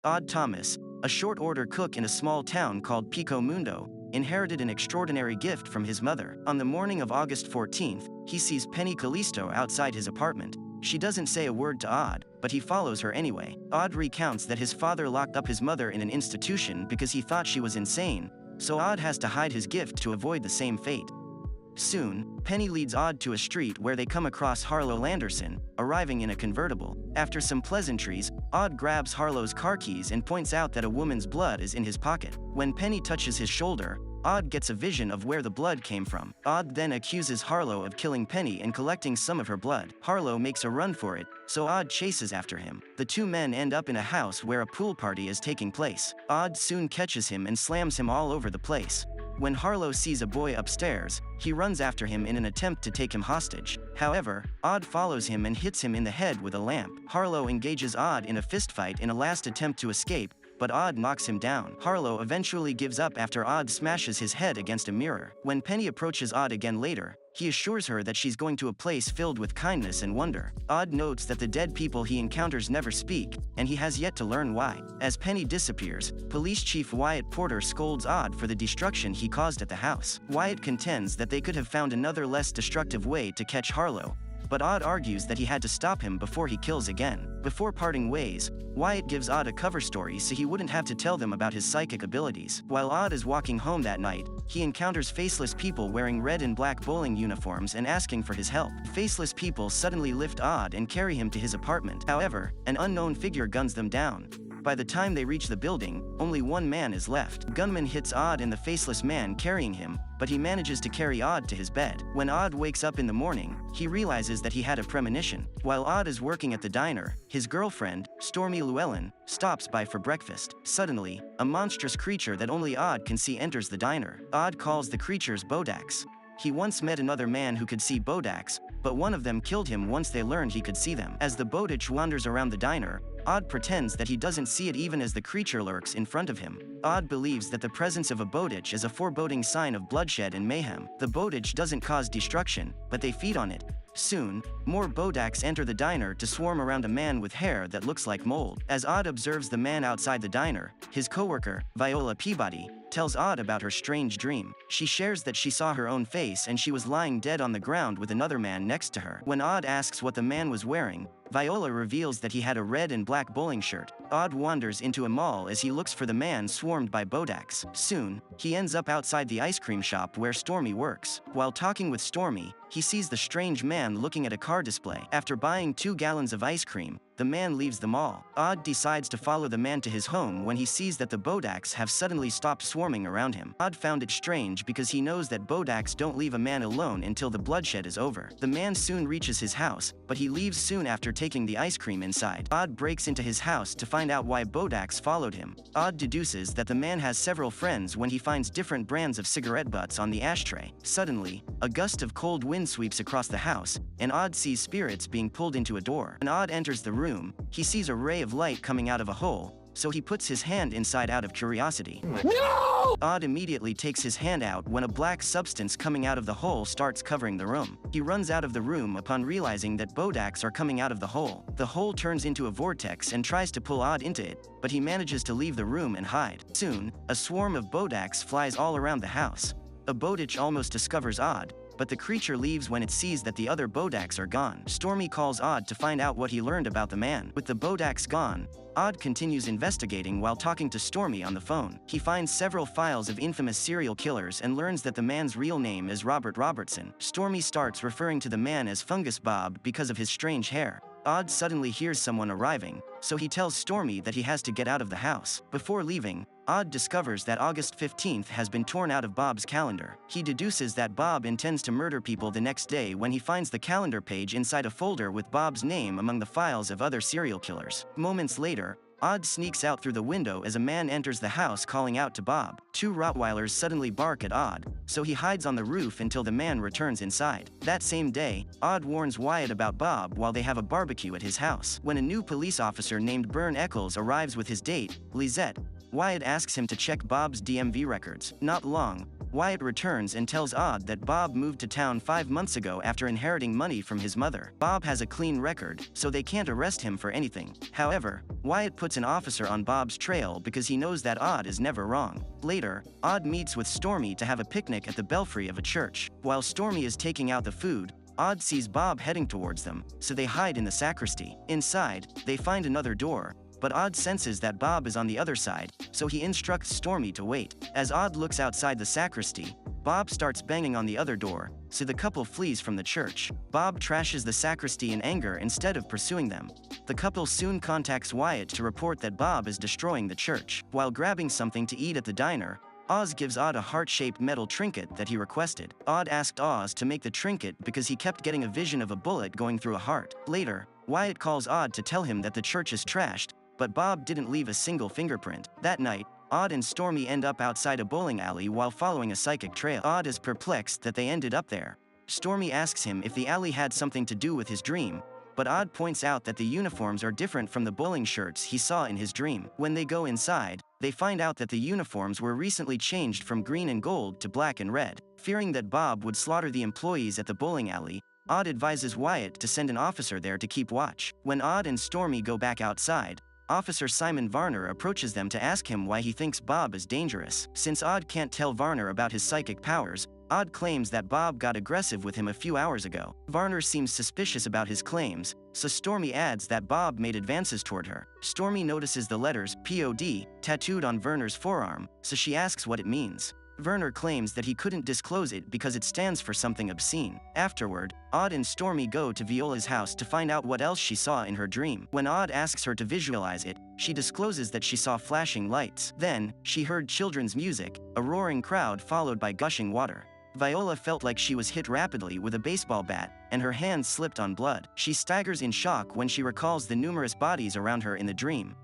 Odd Thomas, a short-order cook in a small town called Pico Mundo, inherited an extraordinary gift from his mother. On the morning of August 14th, he sees Penny Callisto outside his apartment. She doesn't say a word to Odd, but he follows her anyway. Odd recounts that his father locked up his mother in an institution because he thought she was insane, so Odd has to hide his gift to avoid the same fate. Soon, Penny leads Odd to a street where they come across Harlow Landerson, arriving in a convertible. After some pleasantries, Odd grabs Harlow's car keys and points out that a woman's blood is in his pocket. When Penny touches his shoulder, Odd gets a vision of where the blood came from. Odd then accuses Harlow of killing Penny and collecting some of her blood. Harlow makes a run for it, so Odd chases after him. The two men end up in a house where a pool party is taking place. Odd soon catches him and slams him all over the place. When Harlow sees a boy upstairs, he runs after him in an attempt to take him hostage. However, Odd follows him and hits him in the head with a lamp. Harlow engages Odd in a fistfight in a last attempt to escape, but Odd knocks him down. Harlow eventually gives up after Odd smashes his head against a mirror. When Penny approaches Odd again later, he assures her that she's going to a place filled with kindness and wonder. Odd notes that the dead people he encounters never speak, and he has yet to learn why. As Penny disappears, Police Chief Wyatt Porter scolds Odd for the destruction he caused at the house. Wyatt contends that they could have found another less destructive way to catch Harlow, but Odd argues that he had to stop him before he kills again. Before parting ways, Wyatt gives Odd a cover story so he wouldn't have to tell them about his psychic abilities. While Odd is walking home that night, he encounters faceless people wearing red and black bowling uniforms and asking for his help. Faceless people suddenly lift Odd and carry him to his apartment. However, an unknown figure guns them down. By the time they reach the building, only one man is left. Gunman hits Odd and the faceless man carrying him, but he manages to carry Odd to his bed. When Odd wakes up in the morning, he realizes that he had a premonition. While Odd is working at the diner, his girlfriend, Stormy Llewellyn, stops by for breakfast. Suddenly, a monstrous creature that only Odd can see enters the diner. Odd calls the creatures bodaks. He once met another man who could see bodaks, but one of them killed him once they learned he could see them. As the bodach wanders around the diner, Odd pretends that he doesn't see it even as the creature lurks in front of him. Odd believes that the presence of a bodach is a foreboding sign of bloodshed and mayhem. The bodach doesn't cause destruction, but they feed on it. Soon, more bodaks enter the diner to swarm around a man with hair that looks like mold. As Odd observes the man outside the diner, his coworker, Viola Peabody, tells Odd about her strange dream. She shares that she saw her own face and she was lying dead on the ground with another man next to her. When Odd asks what the man was wearing, Viola reveals that he had a red and black bowling shirt. Odd wanders into a mall as he looks for the man swarmed by bodaks. Soon, he ends up outside the ice cream shop where Stormy works. While talking with Stormy, he sees the strange man looking at a car display. After buying 2 gallons of ice cream, the man leaves the mall. Odd decides to follow the man to his home when he sees that the bodaks have suddenly stopped swarming around him. Odd found it strange because he knows that bodaks don't leave a man alone until the bloodshed is over. The man soon reaches his house, but he leaves soon after taking the ice cream inside. Odd breaks into his house to find out why bodaks followed him. Odd deduces that the man has several friends when he finds different brands of cigarette butts on the ashtray. Suddenly, a gust of cold wind sweeps across the house, and Odd sees spirits being pulled into a door. When Odd enters the room, he sees a ray of light coming out of a hole, so he puts his hand inside out of curiosity. No! Odd immediately takes his hand out when a black substance coming out of the hole starts covering the room. He runs out of the room upon realizing that bodaks are coming out of the hole. The hole turns into a vortex and tries to pull Odd into it, but he manages to leave the room and hide. Soon, a swarm of bodaks flies all around the house. A bodach almost discovers Odd, but the creature leaves when it sees that the other bodaks are gone. Stormy calls Odd to find out what he learned about the man. With the bodaks gone, Odd continues investigating while talking to Stormy on the phone. He finds several files of infamous serial killers and learns that the man's real name is Robert Robertson. Stormy starts referring to the man as Fungus Bob because of his strange hair. Odd suddenly hears someone arriving, so he tells Stormy that he has to get out of the house. Before leaving, Odd discovers that August 15th has been torn out of Bob's calendar. He deduces that Bob intends to murder people the next day when he finds the calendar page inside a folder with Bob's name among the files of other serial killers. Moments later, Odd sneaks out through the window as a man enters the house calling out to Bob. 2 Rottweilers suddenly bark at Odd, so he hides on the roof until the man returns inside. That same day, Odd warns Wyatt about Bob while they have a barbecue at his house. When a new police officer named Bern Eccles arrives with his date, Lisette, Wyatt asks him to check Bob's DMV records. Not long, Wyatt returns and tells Odd that Bob moved to town 5 months ago after inheriting money from his mother. Bob has a clean record, so they can't arrest him for anything. However, Wyatt puts an officer on Bob's trail because he knows that Odd is never wrong. Later, Odd meets with Stormy to have a picnic at the belfry of a church. While Stormy is taking out the food, Odd sees Bob heading towards them, so they hide in the sacristy. Inside, they find another door, but Odd senses that Bob is on the other side, so he instructs Stormy to wait. As Odd looks outside the sacristy, Bob starts banging on the other door, so the couple flees from the church. Bob trashes the sacristy in anger instead of pursuing them. The couple soon contacts Wyatt to report that Bob is destroying the church. While grabbing something to eat at the diner, Oz gives Odd a heart-shaped metal trinket that he requested. Odd asked Oz to make the trinket because he kept getting a vision of a bullet going through a heart. Later, Wyatt calls Odd to tell him that the church is trashed, but Bob didn't leave a single fingerprint. That night, Odd and Stormy end up outside a bowling alley while following a psychic trail. Odd is perplexed that they ended up there. Stormy asks him if the alley had something to do with his dream, but Odd points out that the uniforms are different from the bowling shirts he saw in his dream. When they go inside, they find out that the uniforms were recently changed from green and gold to black and red. Fearing that Bob would slaughter the employees at the bowling alley, Odd advises Wyatt to send an officer there to keep watch. When Odd and Stormy go back outside, Officer Simon Varner approaches them to ask him why he thinks Bob is dangerous. Since Odd can't tell Varner about his psychic powers, Odd claims that Bob got aggressive with him a few hours ago. Varner seems suspicious about his claims, so Stormy adds that Bob made advances toward her. Stormy notices the letters POD tattooed on Varner's forearm, so she asks what it means. Varner claims that he couldn't disclose it because it stands for something obscene. Afterward, Odd and Stormy go to Viola's house to find out what else she saw in her dream. When Odd asks her to visualize it, she discloses that she saw flashing lights. Then, she heard children's music, a roaring crowd followed by gushing water. Viola felt like she was hit rapidly with a baseball bat, and her hand slipped on blood. She staggers in shock when she recalls the numerous bodies around her in the dream.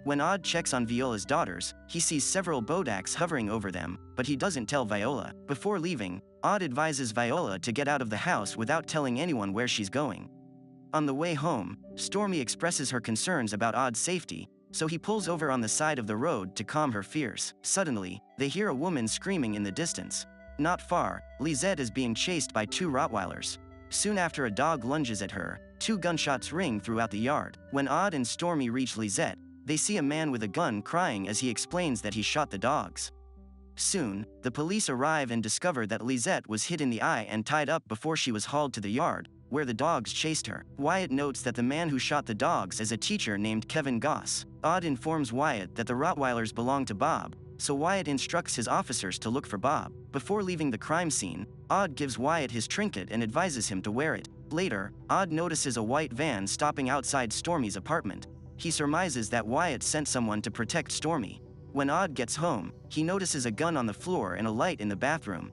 When Odd checks on Viola's daughters, he sees several bodaks hovering over them, but he doesn't tell Viola. Before leaving, Odd advises Viola to get out of the house without telling anyone where she's going. On the way home, Stormy expresses her concerns about Odd's safety, so he pulls over on the side of the road to calm her fears. Suddenly, they hear a woman screaming in the distance. Not far, Lisette is being chased by 2 Rottweilers. Soon after, a dog lunges at her. 2 gunshots ring throughout the yard. When Odd and Stormy reach Lisette, they see a man with a gun crying as he explains that he shot the dogs. Soon, the police arrive and discover that Lisette was hit in the eye and tied up before she was hauled to the yard, where the dogs chased her. Wyatt notes that the man who shot the dogs is a teacher named Kevin Goss. Odd informs Wyatt that the Rottweilers belong to Bob, so Wyatt instructs his officers to look for Bob. Before leaving the crime scene, Odd gives Wyatt his trinket and advises him to wear it. Later, Odd notices a white van stopping outside Stormy's apartment. He surmises that Wyatt sent someone to protect Stormy. When Odd gets home, he notices a gun on the floor and a light in the bathroom.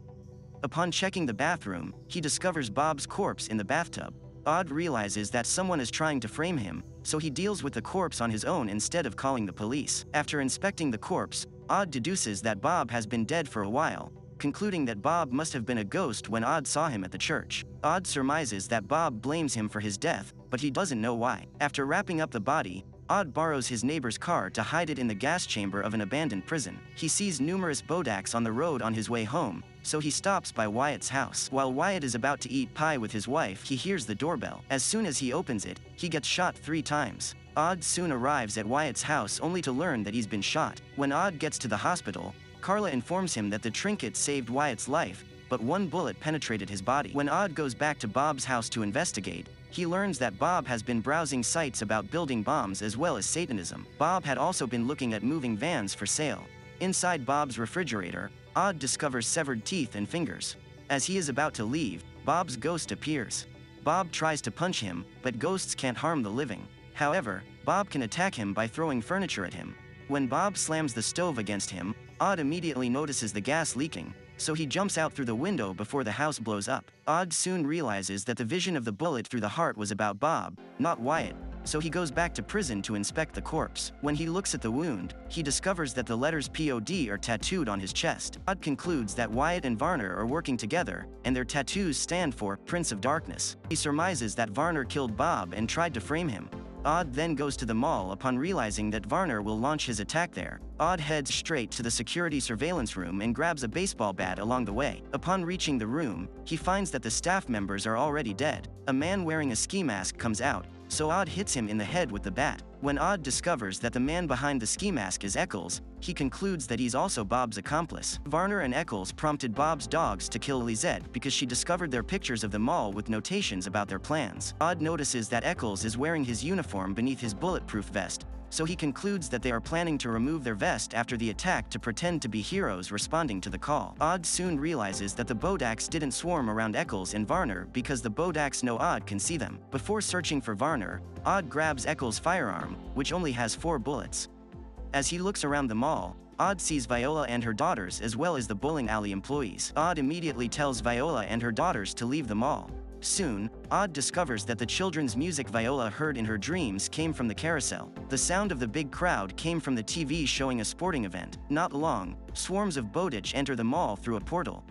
Upon checking the bathroom, he discovers Bob's corpse in the bathtub. Odd realizes that someone is trying to frame him, so he deals with the corpse on his own instead of calling the police. After inspecting the corpse, Odd deduces that Bob has been dead for a while, concluding that Bob must have been a ghost when Odd saw him at the church. Odd surmises that Bob blames him for his death, but he doesn't know why. After wrapping up the body, Odd borrows his neighbor's car to hide it in the gas chamber of an abandoned prison. He sees numerous bodaks on the road on his way home, so he stops by Wyatt's house. While Wyatt is about to eat pie with his wife, he hears the doorbell. As soon as he opens it, he gets shot 3 times. Odd soon arrives at Wyatt's house only to learn that he's been shot. When Odd gets to the hospital, Carla informs him that the trinket saved Wyatt's life, but 1 bullet penetrated his body. When Odd goes back to Bob's house to investigate, he learns that Bob has been browsing sites about building bombs as well as Satanism. Bob had also been looking at moving vans for sale. Inside Bob's refrigerator, Odd discovers severed teeth and fingers. As he is about to leave, Bob's ghost appears. Bob tries to punch him, but ghosts can't harm the living. However, Bob can attack him by throwing furniture at him. When Bob slams the stove against him, Odd immediately notices the gas leaking, so he jumps out through the window before the house blows up. Odd soon realizes that the vision of the bullet through the heart was about Bob, not Wyatt, so he goes back to prison to inspect the corpse. When he looks at the wound, he discovers that the letters POD are tattooed on his chest. Odd concludes that Wyatt and Varner are working together, and their tattoos stand for Prince of Darkness. He surmises that Varner killed Bob and tried to frame him. Odd then goes to the mall upon realizing that Varner will launch his attack there. Odd heads straight to the security surveillance room and grabs a baseball bat along the way. Upon reaching the room, he finds that the staff members are already dead. A man wearing a ski mask comes out, so Odd hits him in the head with the bat. When Odd discovers that the man behind the ski mask is Eccles, he concludes that he's also Bob's accomplice. Varner and Eccles prompted Bob's dogs to kill Lisette because she discovered their pictures of the mall with notations about their plans. Odd notices that Eccles is wearing his uniform beneath his bulletproof vest, so he concludes that they are planning to remove their vest after the attack to pretend to be heroes responding to the call. Odd soon realizes that the bodaks didn't swarm around Eccles and Varner because the bodaks know Odd can see them. Before searching for Varner, Odd grabs Eccles' firearm, which only has 4 bullets. As he looks around the mall, Odd sees Viola and her daughters as well as the bowling alley employees. Odd immediately tells Viola and her daughters to leave the mall. Soon, Odd discovers that the children's music Viola heard in her dreams came from the carousel. The sound of the big crowd came from the TV showing a sporting event. Not long, swarms of bodachs enter the mall through a portal.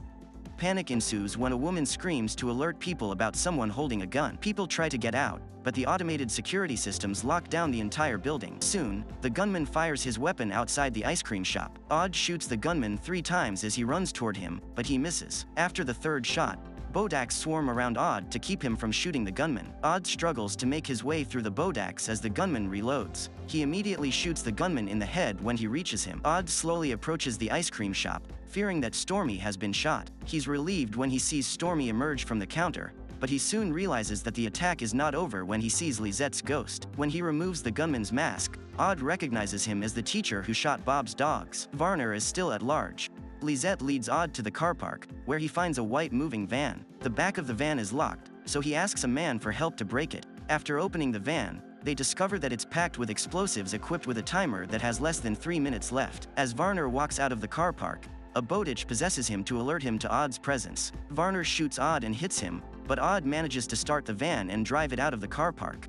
Panic ensues when a woman screams to alert people about someone holding a gun. People try to get out, but the automated security systems lock down the entire building. Soon, the gunman fires his weapon outside the ice cream shop. Odd shoots the gunman 3 times as he runs toward him, but he misses. After the 3rd shot, bodaks swarm around Odd to keep him from shooting the gunman. Odd struggles to make his way through the bodaks as the gunman reloads. He immediately shoots the gunman in the head when he reaches him. Odd slowly approaches the ice cream shop, fearing that Stormy has been shot. He's relieved when he sees Stormy emerge from the counter, but he soon realizes that the attack is not over when he sees Lisette's ghost. When he removes the gunman's mask, Odd recognizes him as the teacher who shot Bob's dogs. Varner is still at large. Lisette leads Odd to the car park, where he finds a white moving van. The back of the van is locked, so he asks a man for help to break it. After opening the van, they discover that it's packed with explosives equipped with a timer that has less than 3 minutes left. As Varner walks out of the car park, a bodach possesses him to alert him to Odd's presence. Varner shoots Odd and hits him, but Odd manages to start the van and drive it out of the car park.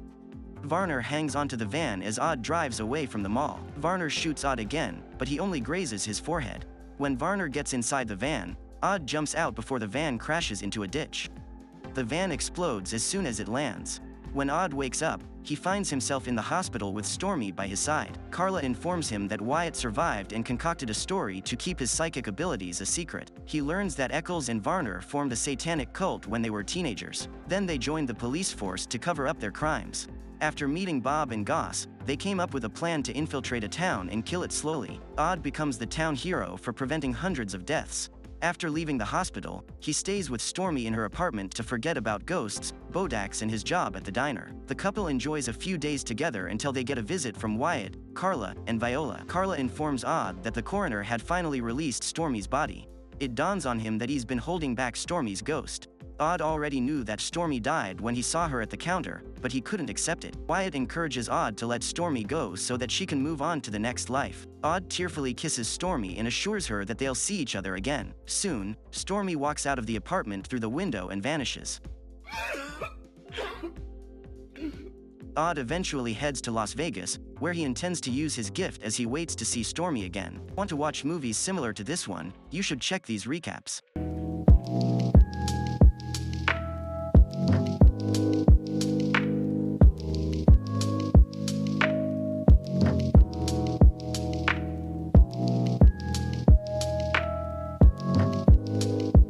Varner hangs onto the van as Odd drives away from the mall. Varner shoots Odd again, but he only grazes his forehead. When Varner gets inside the van, Odd jumps out before the van crashes into a ditch. The van explodes as soon as it lands. When Odd wakes up, he finds himself in the hospital with Stormy by his side. Carla informs him that Wyatt survived and concocted a story to keep his psychic abilities a secret. He learns that Eccles and Varner formed a satanic cult when they were teenagers. Then they joined the police force to cover up their crimes. After meeting Bob and Goss, they came up with a plan to infiltrate a town and kill it slowly. Odd becomes the town hero for preventing hundreds of deaths. After leaving the hospital, he stays with Stormy in her apartment to forget about ghosts, bodaks and his job at the diner. The couple enjoys a few days together until they get a visit from Wyatt, Carla, and Viola. Carla informs Odd that the coroner had finally released Stormy's body. It dawns on him that he's been holding back Stormy's ghost. Odd already knew that Stormy died when he saw her at the counter, but he couldn't accept it. Wyatt encourages Odd to let Stormy go so that she can move on to the next life. Odd tearfully kisses Stormy and assures her that they'll see each other again. Soon, Stormy walks out of the apartment through the window and vanishes. Odd eventually heads to Las Vegas, where he intends to use his gift as he waits to see Stormy again. Want to watch movies similar to this one? You should check these recaps.